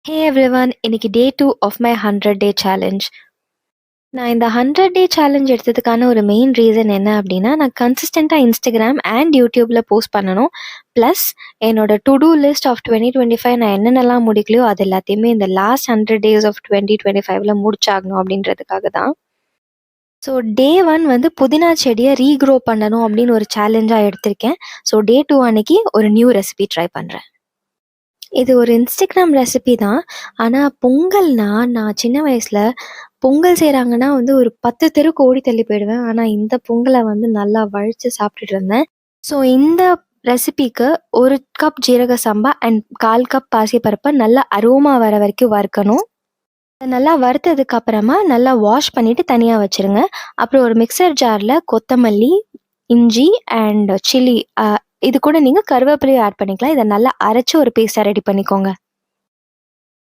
ஹே everyone, இன்னைக்கு டே 2 of my 100 day challenge. நான் இந்த 100 டே சேலஞ்ச் எடுத்ததுக்கான ஒரு மெயின் ரீசன் என்ன அப்படின்னா, நான் கன்சிஸ்டண்ட்டாக இன்ஸ்டாகிராம் அண்ட் யூடியூப்பில் போஸ்ட் பண்ணணும். ப்ளஸ் என்னோட டு டூ லிஸ்ட் ஆஃப் 2025 நான் என்னென்னலாம் முடிக்கலையோ அது எல்லாத்தையுமே இந்த லாஸ்ட் 100 டேஸ் ஆஃப் 2025ல முடிச்சாகணும் அப்படின்றதுக்காக தான். ஸோ டே 1 வந்து புதினா செடியை ரீக்ரோ பண்ணணும் அப்படின்னு ஒரு சேலஞ்சாக எடுத்திருக்கேன். ஸோ டே 2 அன்னைக்கு ஒரு நியூ ரெசிபி ட்ரை பண்ணுறேன். இது ஒரு இன்ஸ்டாகிராம் ரெசிபி தான். ஆனால் பொங்கல்னா நான் சின்ன வயசில் பொங்கல் செய்கிறாங்கன்னா வந்து ஒரு 10 தெருக்கு ஓடி தள்ளி போயிடுவேன். ஆனால் இந்த பொங்கலை வந்து நல்லா வழித்து சாப்பிட்டுட்டு இருந்தேன். ஸோ இந்த ரெசிபிக்கு 1 கப் ஜீரக சம்பா அண்ட் 1/4 கப் பாசிப்பருப்பை நல்லா அரோமா வர வரைக்கும் வறுக்கணும். நல்லா வறுத்ததுக்கு அப்புறமா நல்லா வாஷ் பண்ணிவிட்டு தனியாக வச்சுருங்க. அப்புறம் ஒரு மிக்சர் ஜாரில் கொத்தமல்லி, இஞ்சி அண்ட் சில்லி இது கூட நீங்கள் கருவேப்பிலையும் ஆட் பண்ணிக்கலாம். இதை நல்லா அரைச்சி ஒரு பேஸ்ட்டாக ரெடி பண்ணிக்கோங்க.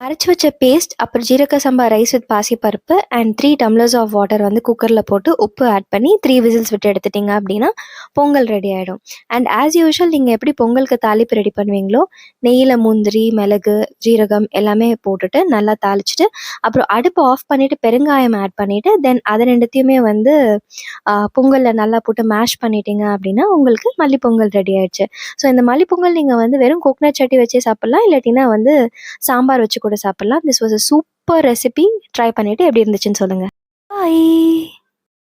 அரைச்சி வச்ச பேஸ்ட், அப்புறம் ஜீரக சம்பா ரைஸ் வித் பாசிப்பருப்பு அண்ட் 3 டம்ளர்ஸ் ஆஃப் வாட்டர் வந்து குக்கரில் போட்டு உப்பு ஆட் பண்ணி 3 விசில்ஸ் விட்டு எடுத்துட்டிங்க அப்படின்னா பொங்கல் ரெடி ஆகிடும். அண்ட் ஆஸ் யூஷுவல் நீங்கள் எப்படி பொங்கலுக்கு தாளிப்பு ரெடி பண்ணுவீங்களோ, நெய்யில் முந்திரி, மிளகு, ஜீரகம் எல்லாமே போட்டுட்டு நல்லா தாளிச்சிட்டு அப்புறம் அடுப்பு ஆஃப் பண்ணிவிட்டு பெருங்காயம் ஆட் பண்ணிவிட்டு தென் அதை ரெண்டுத்தையுமே வந்து பொங்கலில் நல்லா போட்டு மேஷ் பண்ணிட்டீங்க அப்படின்னா உங்களுக்கு மல்லி பொங்கல் ரெடி ஆயிடுச்சு. ஸோ இந்த மல்லி பொங்கல் நீங்கள் வந்து வெறும் கோகனட் சட்னி வச்சே சாப்பிட்லாம், இல்லாட்டினா வந்து சாம்பார் வச்சு கூட சாப்பிட்லாம். This was a super recipe. Try பண்ணிவிட்டு எப்படி இருந்துச்சுன்னு சொல்லுங்கள். பாய்.